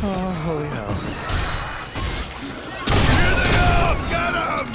Oh, yeah. Here they are! Get 'em!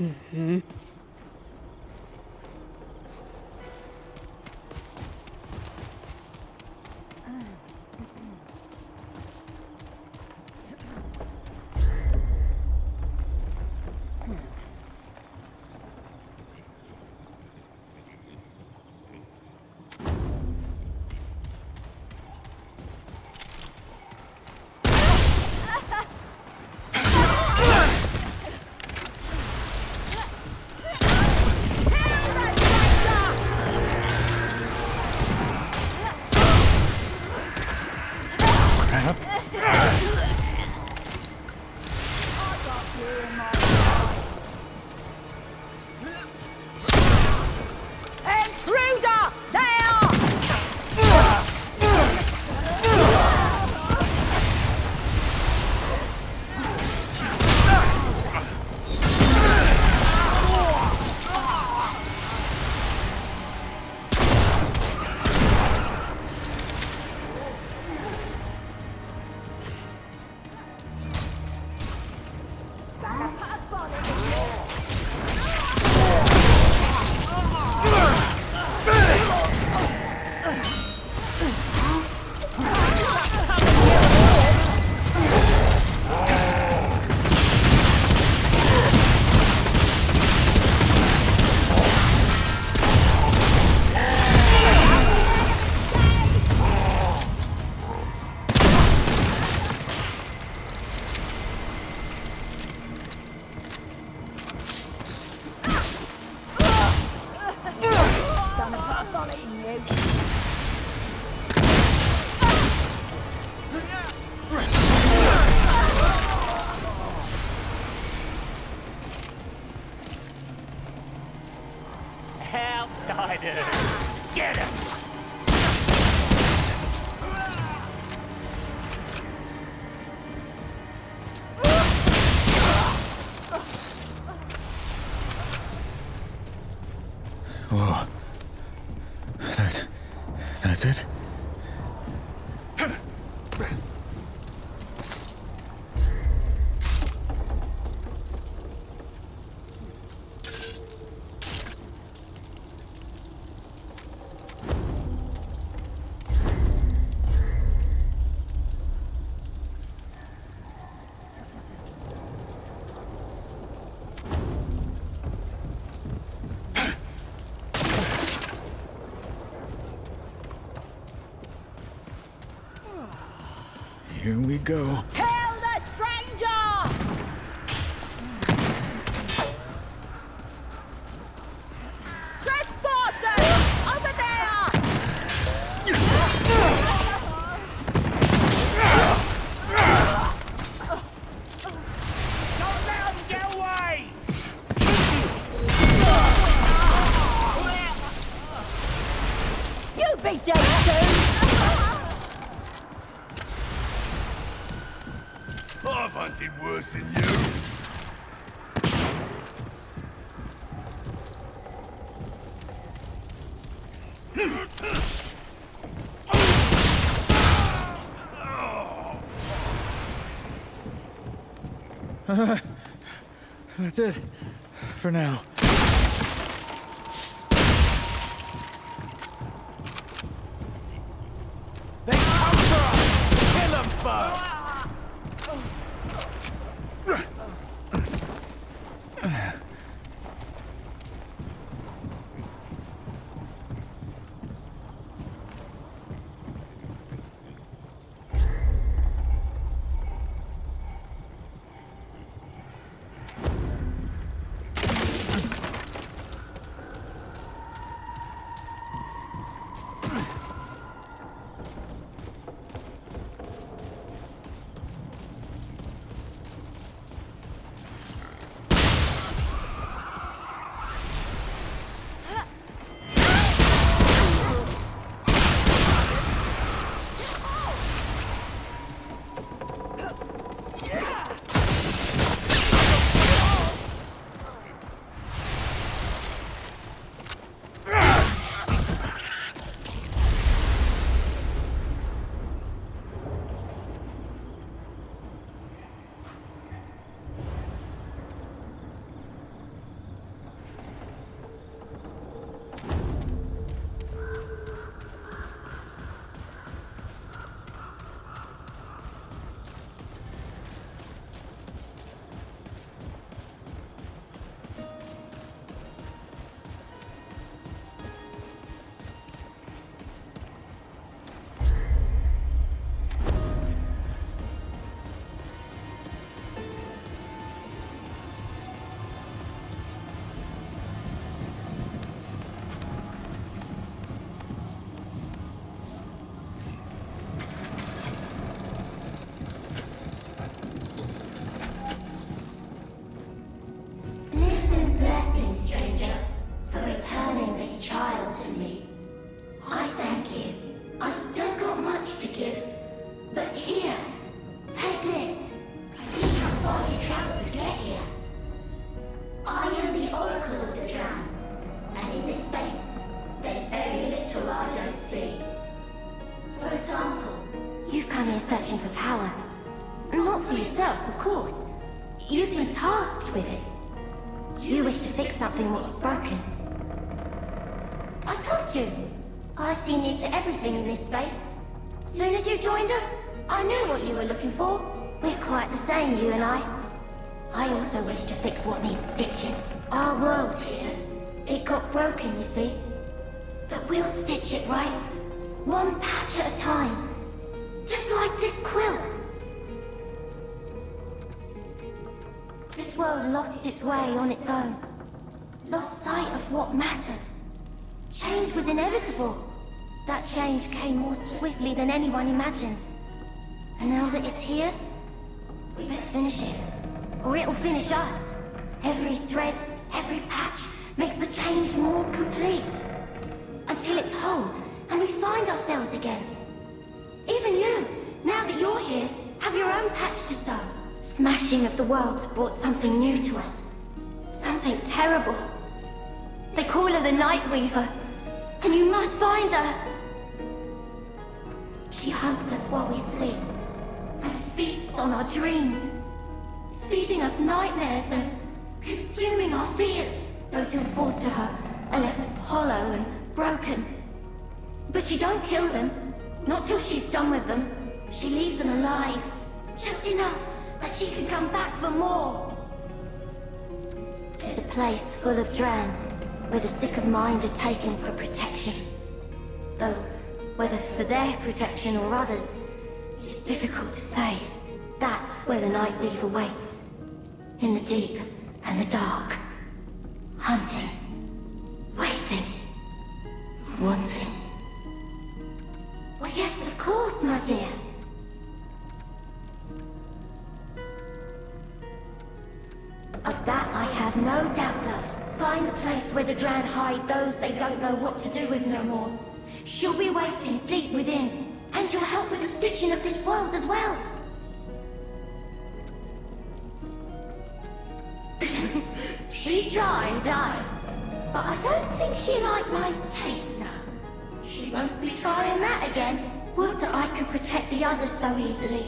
Mm-hmm. Outsiders! Get him! Whoa. That's it? Here we go. Kill the stranger! Trespassers! Over there! Don't let them get away! You'll be dead soon! I've hunted worse than you. That's it. For now. They come for us! Kill them first! For example, you've come here searching for power. Not for yourself, of course. You've been tasked with it. You wish to fix something that's broken. I told you. I see near to everything in this space. Soon as you joined us, I knew what you were looking for. We're quite the same, you and I. I also wish to fix what needs stitching. Our world here, it got broken, you see. But we'll stitch it right, one patch at a time. Just like this quilt. This world lost its way on its own. Lost sight of what mattered. Change was inevitable. That change came more swiftly than anyone imagined. And now that it's here, we best finish it. Or it'll finish us. Every thread, every patch makes the change more complete. Until it's whole, and we find ourselves again. Even you, now that you're here, have your own patch to sew. Smashing of the worlds brought something new to us. Something terrible. They call her the Nightweaver, and you must find her. She hunts us while we sleep, and feasts on our dreams, feeding us nightmares and consuming our fears. Those who fall to her are left hollow and broken. But she don't kill them, not till she's done with them. She leaves them alive, just enough that she can come back for more. There's a place full of Dran, where the sick of mind are taken for protection. Though, whether for their protection or others, it's difficult to say. That's where the Nightweaver waits. In the deep and the dark. Hunting. Waiting. Wanting. Well, yes, of course, my dear. Of that I have no doubt, love. Find the place where the Dran hide those they don't know what to do with no more. She'll be waiting deep within, and you'll help with the stitching of this world as well. She tried, aye. But I don't think she liked my taste now. She won't be trying that again. Would that I could protect the others so easily.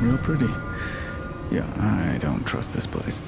Real pretty. Yeah, I don't trust this place.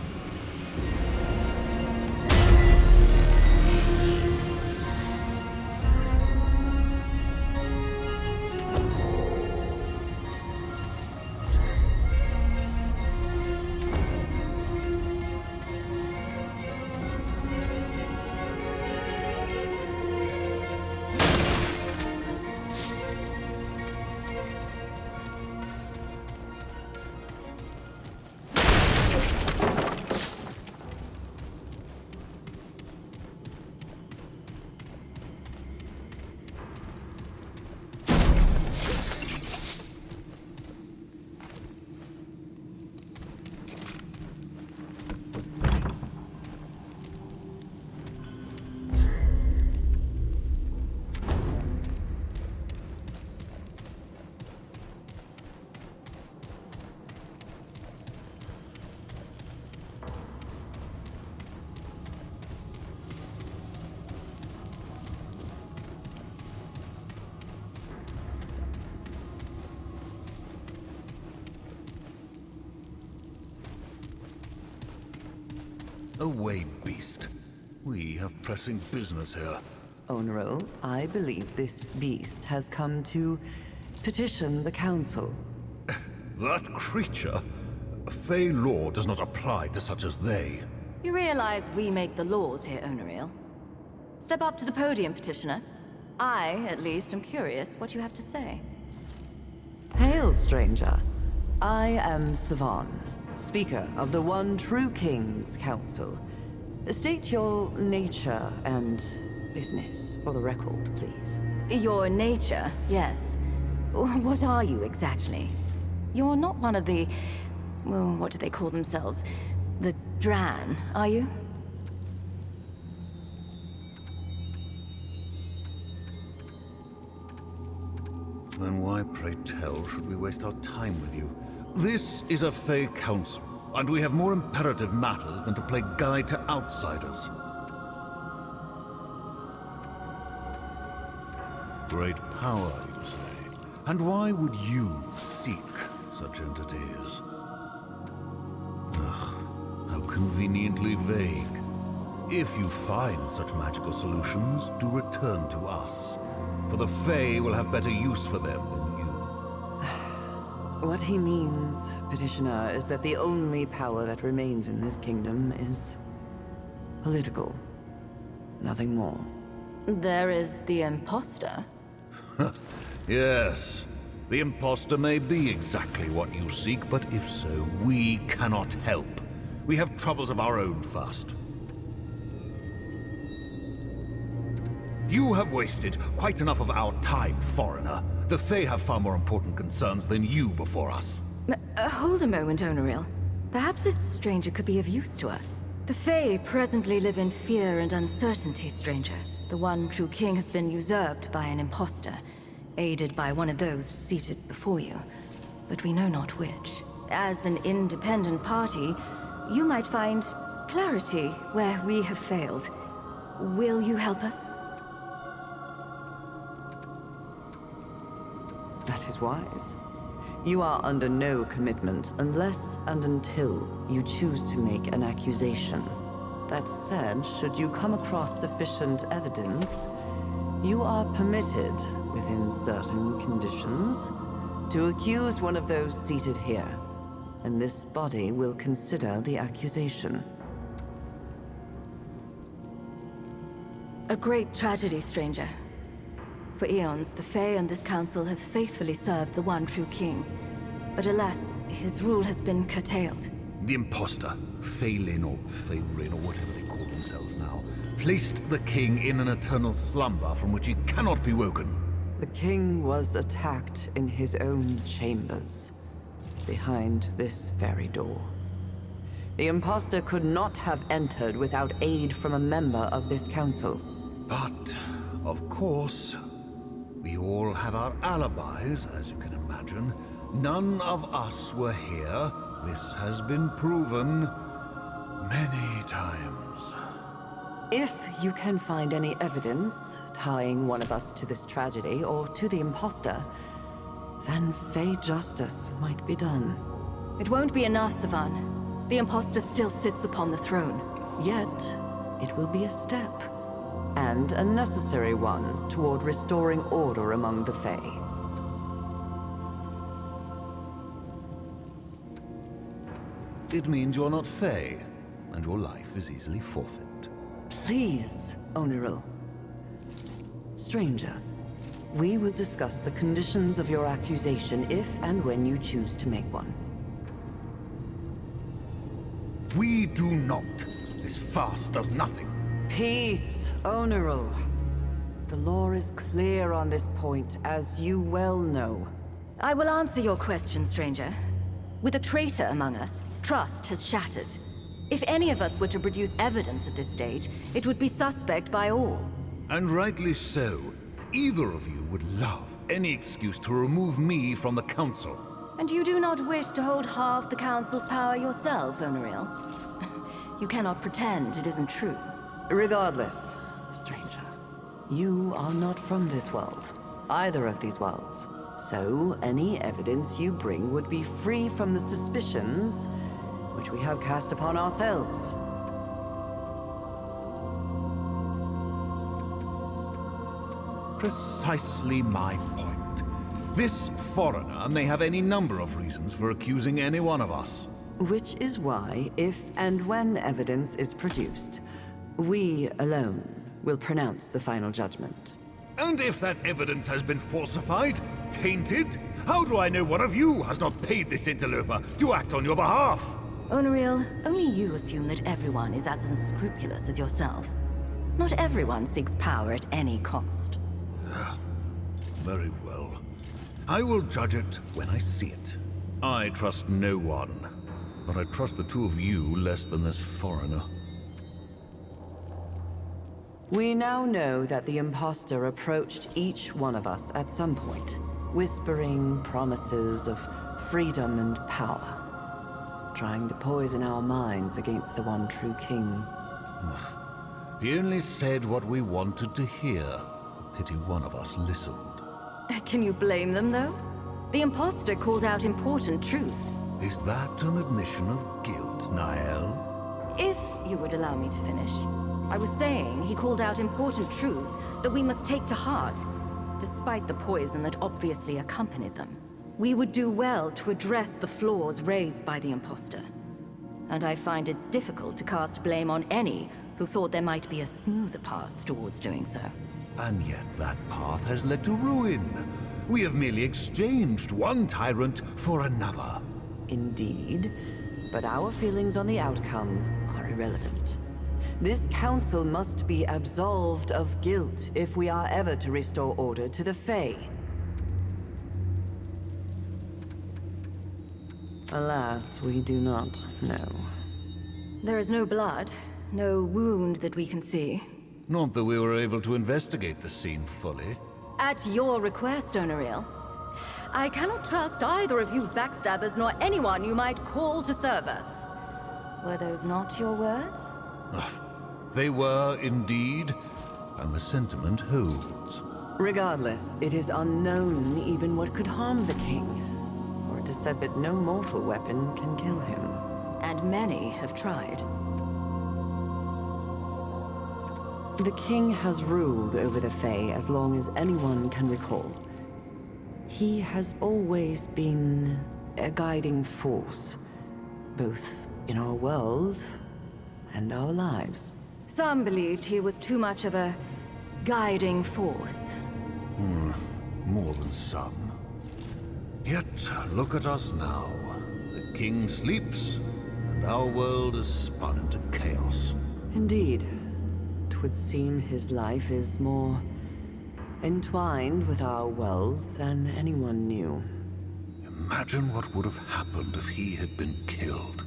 Away, beast. We have pressing business here. Honorable, I believe this beast has come to petition the council. That creature? Fey law does not apply to such as they. You realize we make the laws here, Onariel? Step up to the podium, Petitioner. I, at least, am curious what you have to say. Hail, stranger. I am Savan, Speaker of the One True King's Council. State your nature and business for the record, please. Your nature, yes. What are you exactly? You're not one of the... well, what do they call themselves? The Dran, are you? Then why, pray tell, should we waste our time with you? This is a Fey Council, and we have more imperative matters than to play guide to outsiders. Great power, you say? And why would you seek such entities? Ugh, how conveniently vague. If you find such magical solutions, do return to us. For the Fae will have better use for them than you. What he means, Petitioner, is that the only power that remains in this kingdom is political. Nothing more. There is the imposter. Yes, the imposter may be exactly what you seek, but if so, we cannot help. We have troubles of our own first. You have wasted quite enough of our time, foreigner. The Fae have far more important concerns than you before us. Hold a moment, Onaril. Perhaps this stranger could be of use to us. The Fae presently live in fear and uncertainty, stranger. The one true king has been usurped by an imposter, aided by one of those seated before you. But we know not which. As an independent party, you might find clarity where we have failed. Will you help us? That is wise. You are under no commitment unless and until you choose to make an accusation. That said, should you come across sufficient evidence, you are permitted, within certain conditions, to accuse one of those seated here, and this body will consider the accusation. A great tragedy, stranger. For eons, the Fae and this council have faithfully served the one true king. But alas, his rule has been curtailed. The imposter, Phelan or Feyrin or whatever they call themselves now, placed the king in an eternal slumber from which he cannot be woken. The king was attacked in his own chambers, behind this very door. The imposter could not have entered without aid from a member of this council. But, of course, we all have our alibis, as you can imagine. None of us were here. This has been proven many times. If you can find any evidence tying one of us to this tragedy or to the imposter, then Fey justice might be done. It won't be enough, Savan. The imposter still sits upon the throne. Yet, it will be a step, and a necessary one toward restoring order among the Fae. It means you're not Fey, and your life is easily forfeit. Please, Onaril. Stranger, we will discuss the conditions of your accusation if and when you choose to make one. We do not. This farce does nothing. Peace, Onaril. The law is clear on this point, as you well know. I will answer your question, stranger. With a traitor among us, trust has shattered. If any of us were to produce evidence at this stage, it would be suspect by all. And rightly so. Either of you would love any excuse to remove me from the council. And you do not wish to hold half the council's power yourself, Onaril? You cannot pretend it isn't true. Regardless, stranger, you are not from this world, either of these worlds. So, any evidence you bring would be free from the suspicions which we have cast upon ourselves. Precisely my point. This foreigner may have any number of reasons for accusing any one of us. Which is why, if and when evidence is produced, we alone will pronounce the final judgment. And if that evidence has been falsified, tainted, how do I know one of you has not paid this interloper to act on your behalf? Onaril, only you assume that everyone is as unscrupulous as yourself. Not everyone seeks power at any cost. Very well. I will judge it when I see it. I trust no one, but I trust the two of you less than this foreigner. We now know that the imposter approached each one of us at some point. whispering promises of freedom and power, trying to poison our minds against the one true king. He only said what we wanted to hear. Pity one of us listened. Can you blame them, though? The imposter called out important truths. Is that an admission of guilt, Nael? If you would allow me to finish. I was saying he called out important truths that we must take to heart, despite the poison that obviously accompanied them. We would do well to address the flaws raised by the imposter. And I find it difficult to cast blame on any who thought there might be a smoother path towards doing so. And yet that path has led to ruin. We have merely exchanged one tyrant for another. Indeed, but our feelings on the outcome are irrelevant. This council must be absolved of guilt if we are ever to restore order to the Fae. Alas, we do not know. There is no blood, no wound that we can see. Not that we were able to investigate the scene fully. At your request, Onariel. I cannot trust either of you backstabbers nor anyone you might call to serve us. Were those not your words? They were indeed, and the sentiment holds. Regardless, it is unknown even what could harm the king. For it is said that no mortal weapon can kill him. And many have tried. The king has ruled over the Fae as long as anyone can recall. He has always been a guiding force, both in our world and our lives. Some believed he was too much of a guiding force. More than some. Yet, look at us now. The king sleeps, and our world is spun into chaos. Indeed. It would seem his life is more entwined with our wealth than anyone knew. Imagine what would have happened if he had been killed.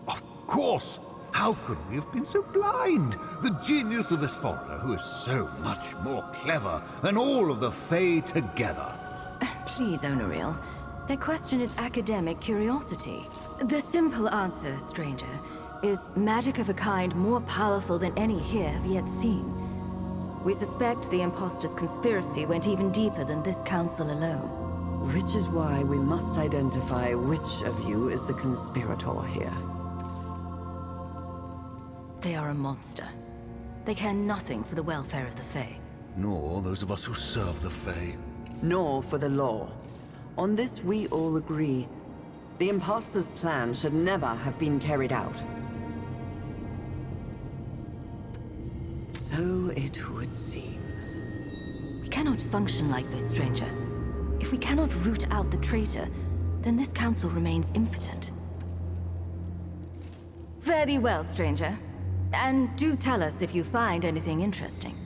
Of course! How could we have been so blind? The genius of this foreigner who is so much more clever than all of the Fae together. Please, Onariel. Their question is academic curiosity. The simple answer, stranger, is magic of a kind more powerful than any here have yet seen. We suspect the imposter's conspiracy went even deeper than this council alone. Which is why we must identify which of you is the conspirator here. They are a monster. They care nothing for the welfare of the Fae. Nor those of us who serve the Fae. Nor for the law. On this we all agree. The imposter's plan should never have been carried out. So it would seem. We cannot function like this, stranger. If we cannot root out the traitor, then this council remains impotent. Fare thee well, stranger. And do tell us if you find anything interesting.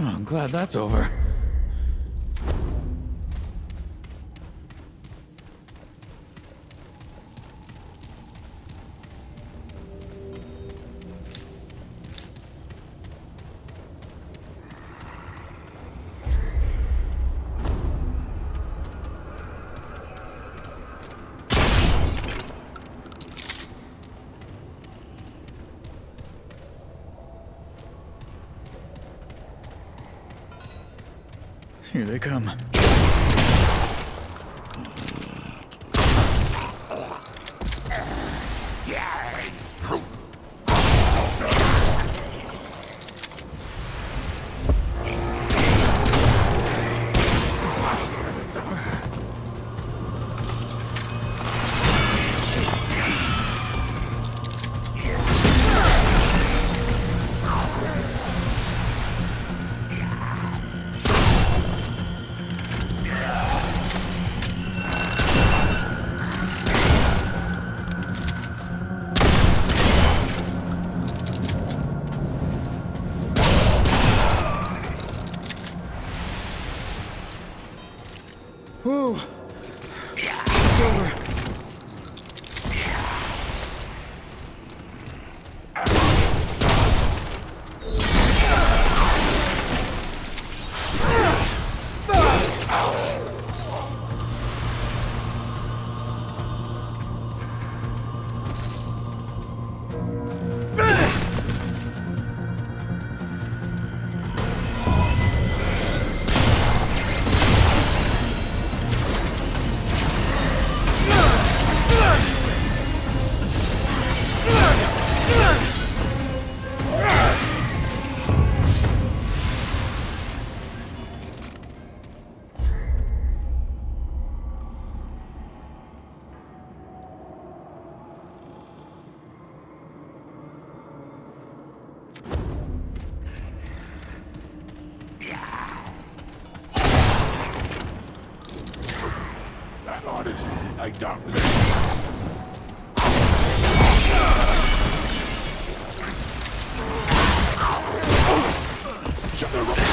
Oh, I'm glad that's over. Here they come. Whew. It's over. I don't. Shut the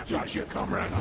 That's right, you comrade.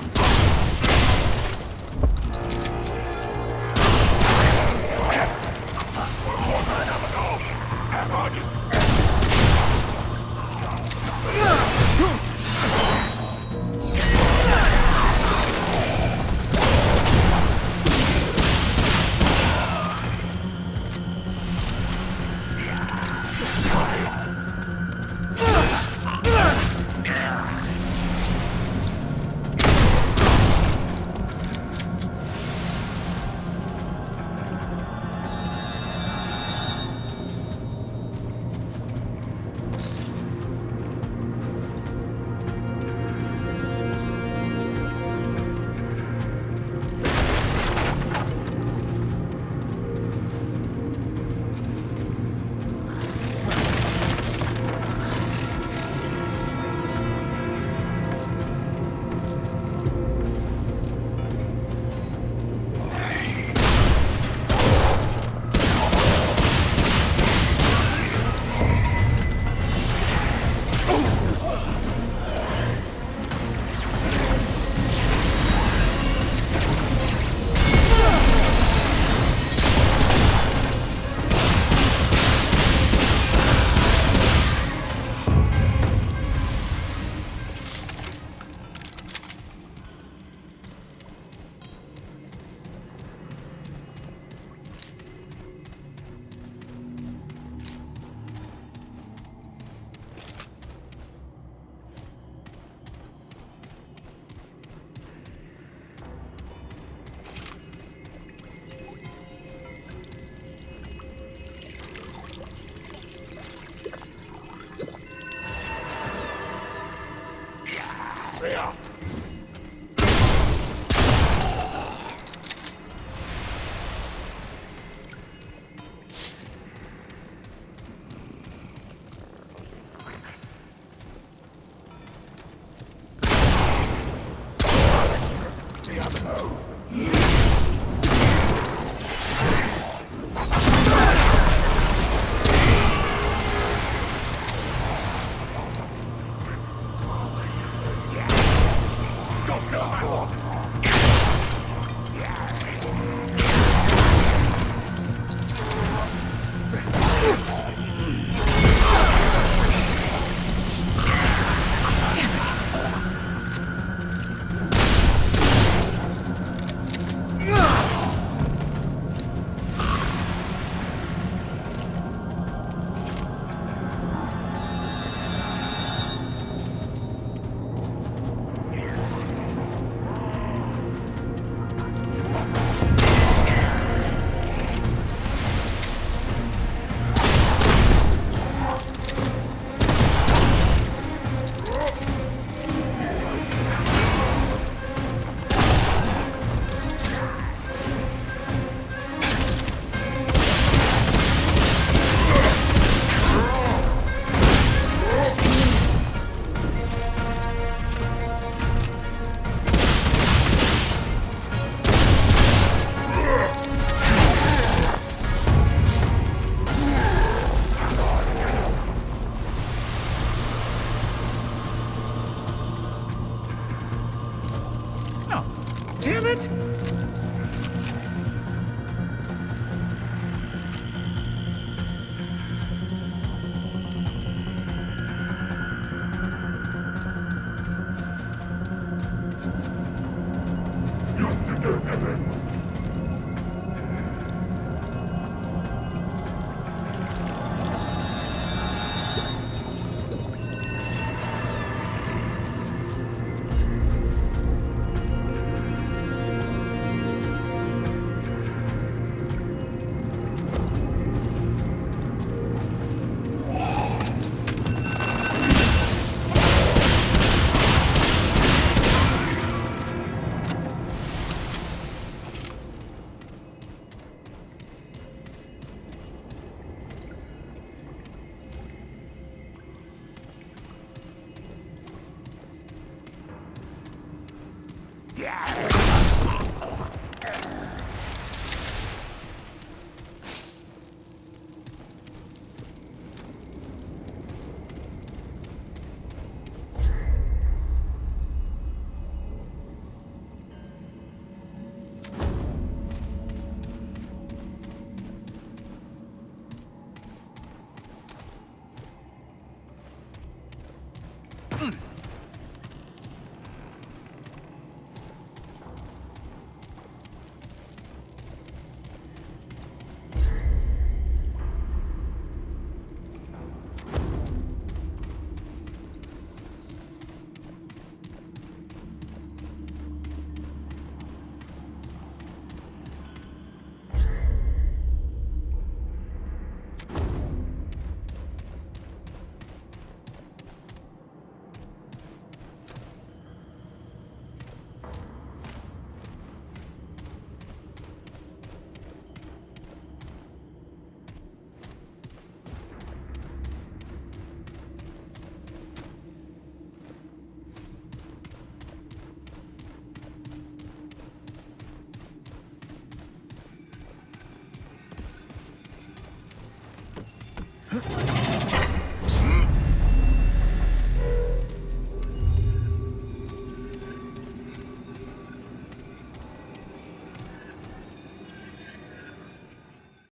Yeah. Damn it! Huh?